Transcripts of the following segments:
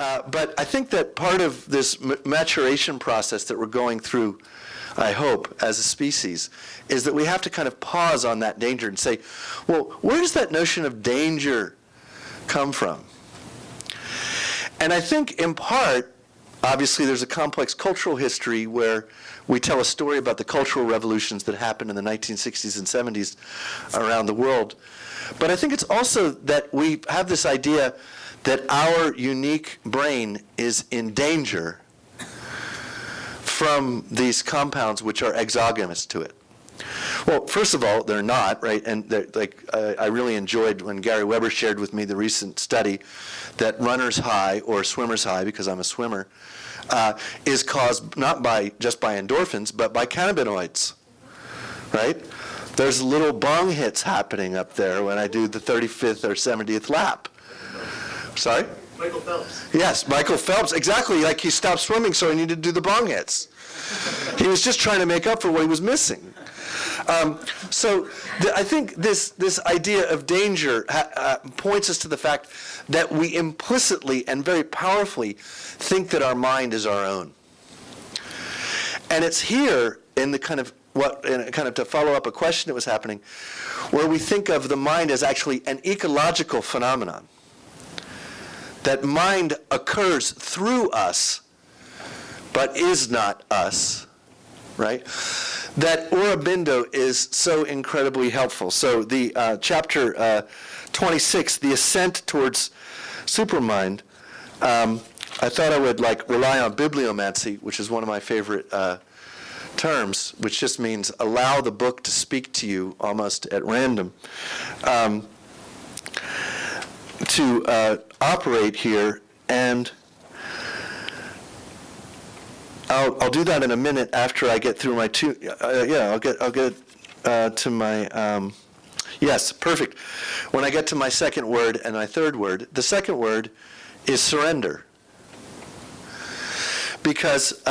But I think that part of this maturation process that we're going through, I hope, as a species, is that we have to kind of pause on that danger and say, well, where does that notion of danger come from? And I think in part, obviously there's a complex cultural history where we tell a story about the cultural revolutions that happened in the 1960s and 70s around the world. But I think it's also that we have this idea that our unique brain is in danger from these compounds which are exogenous to it. Well, first of all, they're not, right? And I really enjoyed when Gary Weber shared with me the recent study that runner's high, or swimmer's high, because I'm a swimmer, is caused not just by endorphins, but by cannabinoids, right? There's little bong hits happening up there when I do the 35th or 70th lap. Sorry? Michael Phelps. Yes, Michael Phelps, exactly. Like he stopped swimming, so he needed to do the bong hits. He was just trying to make up for what he was missing. I think this idea of danger points us to the fact that we implicitly and very powerfully think that our mind is our own. And it's here in the kind of to follow up a question that was happening, where we think of the mind as actually an ecological phenomenon. That mind occurs through us, but is not us, right? That Aurobindo is so incredibly helpful. So the chapter 26, the ascent towards Supermind, I thought I would rely on bibliomancy, which is one of my favorite terms, which just means allow the book to speak to you almost at random, to operate here. And I'll do that in a minute after I get through my two. I'll get to my. Yes, perfect. When I get to my second word and my third word, the second word is surrender. Because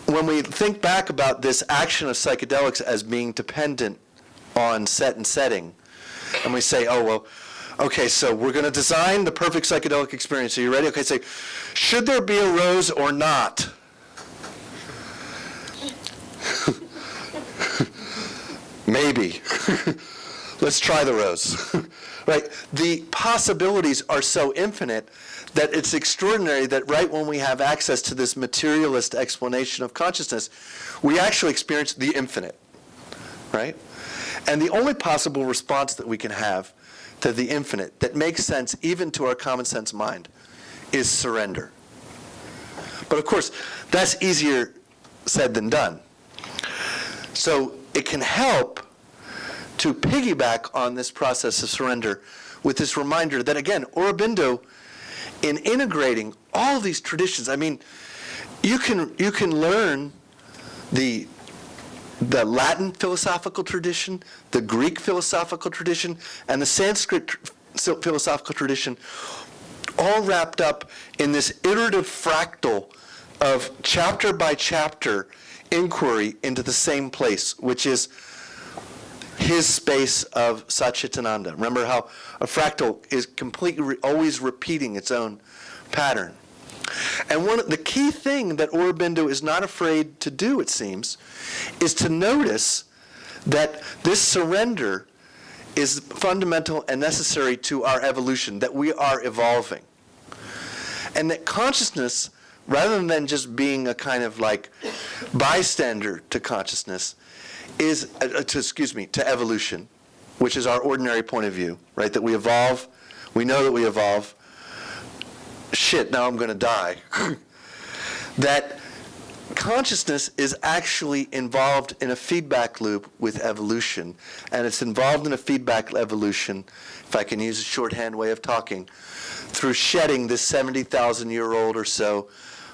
when we think back about this action of psychedelics as being dependent on set and setting, and we say, oh, well, okay, so we're going to design the perfect psychedelic experience. Are you ready? Okay, say, should there be a rose or not? Maybe. Let's try the rose. Right? The possibilities are so infinite that it's extraordinary that right when we have access to this materialist explanation of consciousness, we actually experience the infinite. Right? And the only possible response that we can have to the infinite that makes sense even to our common sense mind is surrender. But of course, that's easier said than done. So it can help to piggyback on this process of surrender with this reminder that, again, Aurobindo, in integrating all these traditions, I mean, you can learn the Latin philosophical tradition, the Greek philosophical tradition, and the Sanskrit philosophical tradition, all wrapped up in this iterative fractal of chapter by chapter inquiry into the same place, which is his space of Satchitananda. Remember how a fractal is completely always repeating its own pattern. And the key thing that Aurobindo is not afraid to do, it seems, is to notice that this surrender is fundamental and necessary to our evolution, that we are evolving. And that consciousness, rather than just being a kind of bystander to consciousness, is, to evolution, which is our ordinary point of view, right? That we evolve, we know that we evolve. Shit, now I'm going to die. That consciousness is actually involved in a feedback loop with evolution. And it's involved in a feedback evolution, if I can use a shorthand way of talking, through shedding this 70,000-year-old or so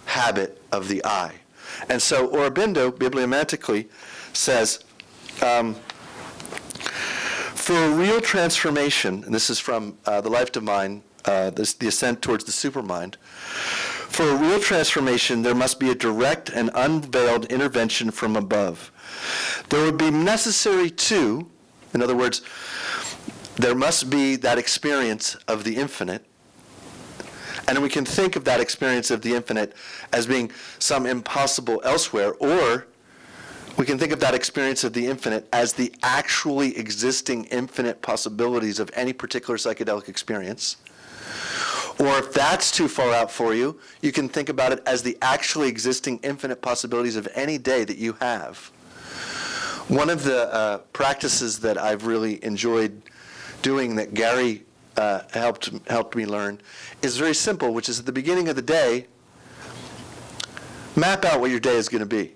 habit of the I. And so Aurobindo, bibliomantically, says, for a real transformation, and this is from The Life Divine, the ascent towards the supermind, for a real transformation, there must be a direct and unveiled intervention from above. There would be necessary too, in other words, there must be that experience of the infinite, And we can think of that experience of the infinite as being some impossible elsewhere, or we can think of that experience of the infinite as the actually existing infinite possibilities of any particular psychedelic experience. Or if that's too far out for you, you can think about it as the actually existing infinite possibilities of any day that you have. One of the practices that I've really enjoyed doing that Gary helped me learn is very simple, which is at the beginning of the day, map out what your day is going to be.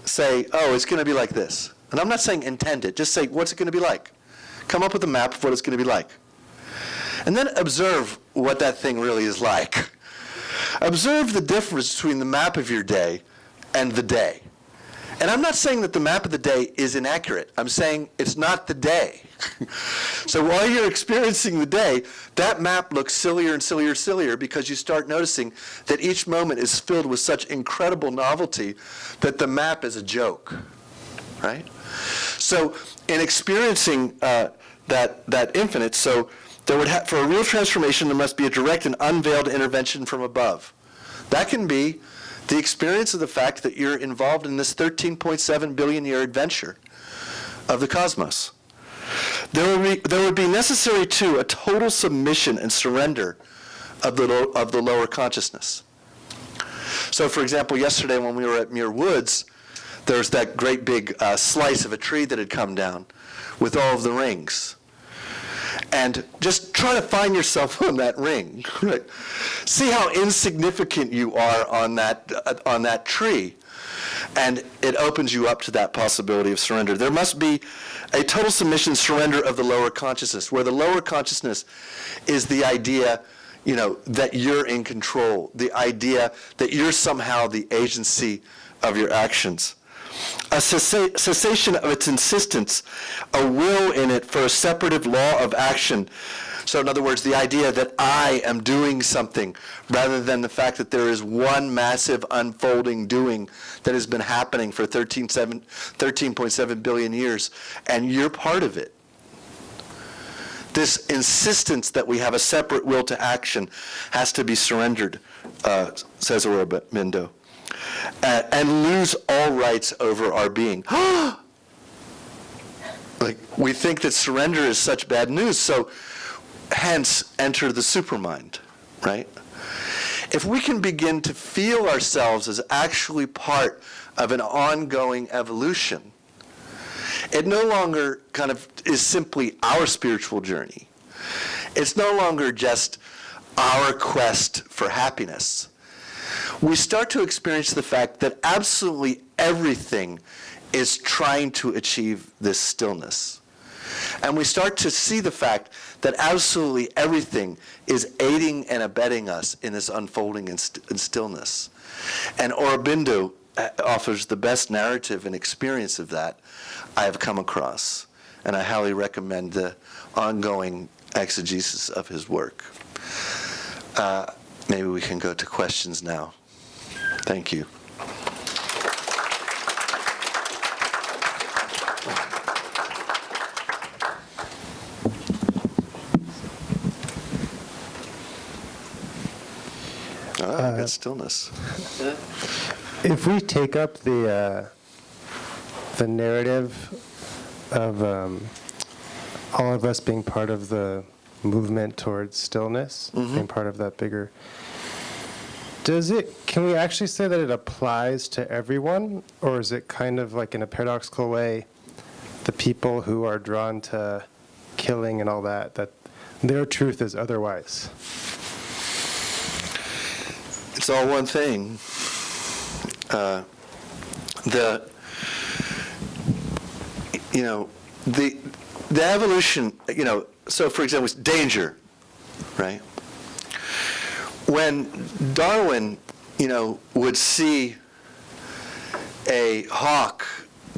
Say, oh, it's going to be like this. And I'm not saying intend it, just say, what's it going to be like? Come up with a map of what it's going to be like. And then observe what that thing really is like. Observe the difference between the map of your day and the day. And I'm not saying that the map of the day is inaccurate. I'm saying it's not the day. So while you're experiencing the day, that map looks sillier and sillier and sillier because you start noticing that each moment is filled with such incredible novelty that the map is a joke, right? So in experiencing that infinite, so there would for a real transformation, there must be a direct and unveiled intervention from above. That can be the experience of the fact that you're involved in this 13.7 billion year adventure of the cosmos. There would be necessary, too, a total submission and surrender of the lower consciousness. So, for example, yesterday when we were at Muir Woods, there was that great big slice of a tree that had come down with all of the rings. And just try to find yourself on that ring. Right? See how insignificant you are on that tree. And it opens you up to that possibility of surrender. There must be a total submission, surrender of the lower consciousness, where the lower consciousness is the idea, that you're in control, the idea that you're somehow the agency of your actions. A cessation of its insistence, a will in it for a separative law of action. So in other words, the idea that I am doing something rather than the fact that there is one massive unfolding doing that has been happening for 13.7 billion years, and you're part of it. This insistence that we have a separate will to action has to be surrendered, says Aurobindo. And lose all rights over our being. Like, we think that surrender is such bad news, so hence enter the supermind, right? If we can begin to feel ourselves as actually part of an ongoing evolution, it no longer kind of is simply our spiritual journey. It's no longer just our quest for happiness. We start to experience the fact that absolutely everything is trying to achieve this stillness. And we start to see the fact that absolutely everything is aiding and abetting us in this unfolding and stillness. And Aurobindo offers the best narrative and experience of that I have come across. And I highly recommend the ongoing exegesis of his work. Maybe we can go to questions now. Thank you. Good stillness. If we take up the narrative of all of us being part of the movement towards stillness, being part of that bigger, can we actually say that it applies to everyone, or is it kind of like in a paradoxical way, the people who are drawn to killing and all that their truth is otherwise? It's all one thing. The evolution, so for example, it's danger, right? When Darwin, would see a hawk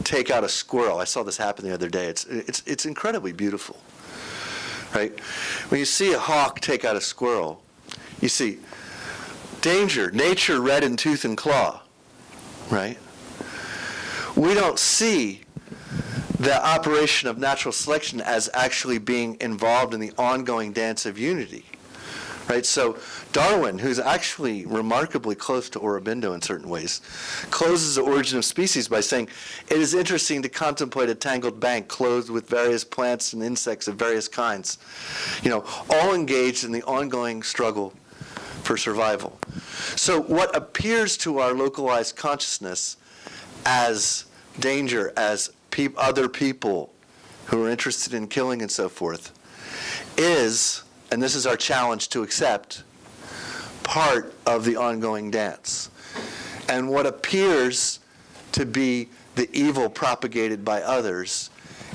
take out a squirrel, I saw this happen the other day. It's incredibly beautiful, right? When you see a hawk take out a squirrel, you see danger, nature red in tooth and claw, right? We don't see the operation of natural selection as actually being involved in the ongoing dance of unity. right? So Darwin, who's actually remarkably close to Aurobindo in certain ways, closes the origin of species by saying, it is interesting to contemplate a tangled bank clothed with various plants and insects of various kinds, all engaged in the ongoing struggle for survival. So what appears to our localized consciousness as danger, as other people who are interested in killing and so forth, is, and this is our challenge to accept, part of the ongoing dance. And what appears to be the evil propagated by others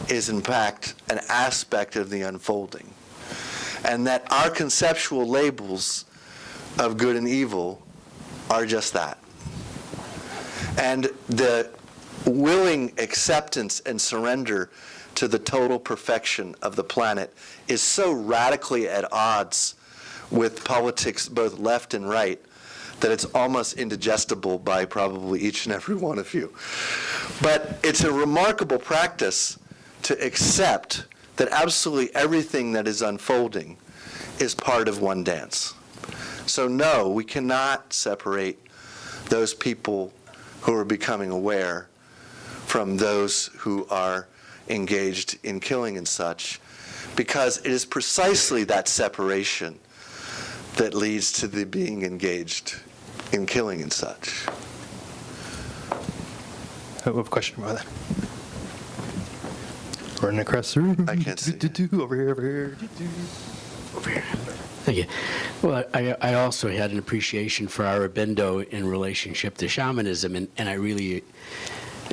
is in fact an aspect of the unfolding. And that our conceptual labels of good and evil are just that. And the willing acceptance and surrender to the total perfection of the planet is so radically at odds with politics, both left and right, that it's almost indigestible by probably each and every one of you. But it's a remarkable practice to accept that absolutely everything that is unfolding is part of one dance. So no, we cannot separate those people who are becoming aware from those who are engaged in killing and such, because it is precisely that separation that leads to the being engaged in killing and such. We have a question about that. Running across the room. I can't see. Over here, over here. Over here. Thank you. Well, I also had an appreciation for Aurobindo in relationship to shamanism, and I really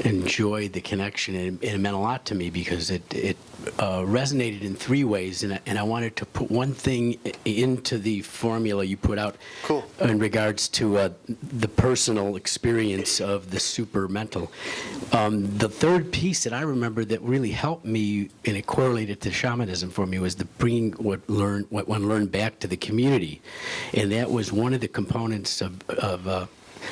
enjoyed the connection, and it meant a lot to me because it resonated in three ways, and I wanted to put one thing into the formula you put out. Cool. In regards to the personal experience of the supermental. The third piece that I remember that really helped me, and it correlated to shamanism for me, was the bringing what one learned back to the community, and that was one of the components of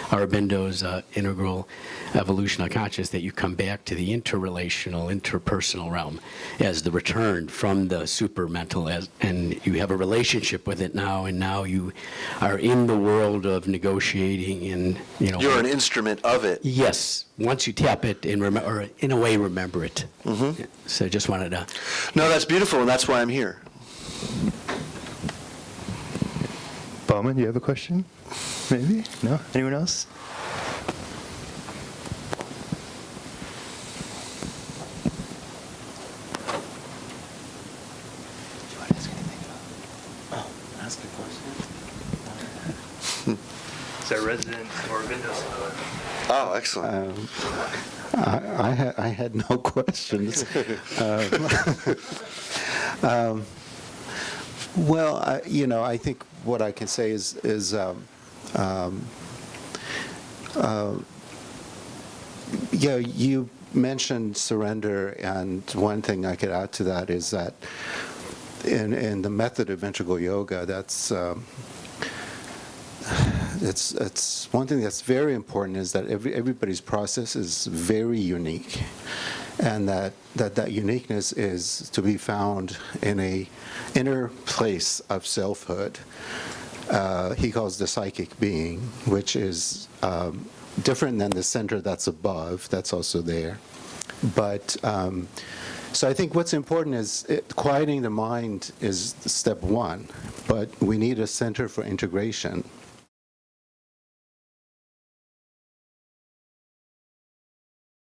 Aurobindo's integral evolution of consciousness, that you come back to the interrelational, interpersonal realm as the return from the supermental, and you have a relationship with it now, and now you are in the world of negotiating, and You're an instrument of it. Yes, once you tap it and or in a way remember it. Mm-hmm. So I just wanted to. No, that's beautiful, and that's why I'm here. Bowman, you have a question? Maybe? No? Anyone else? Ask a question. Is that resident Aurobindo? Oh, excellent. I had no questions. Well, I think what I can say is you mentioned surrender, and one thing I could add to that is that in the method of integral yoga, that's it's one thing that's very important, is that everybody's process is very unique, and that uniqueness is to be found in a inner place of selfhood. He calls the psychic being, which is different than the center that's above, that's also there. But so I think what's important is quieting the mind is step one, but we need a center for integration.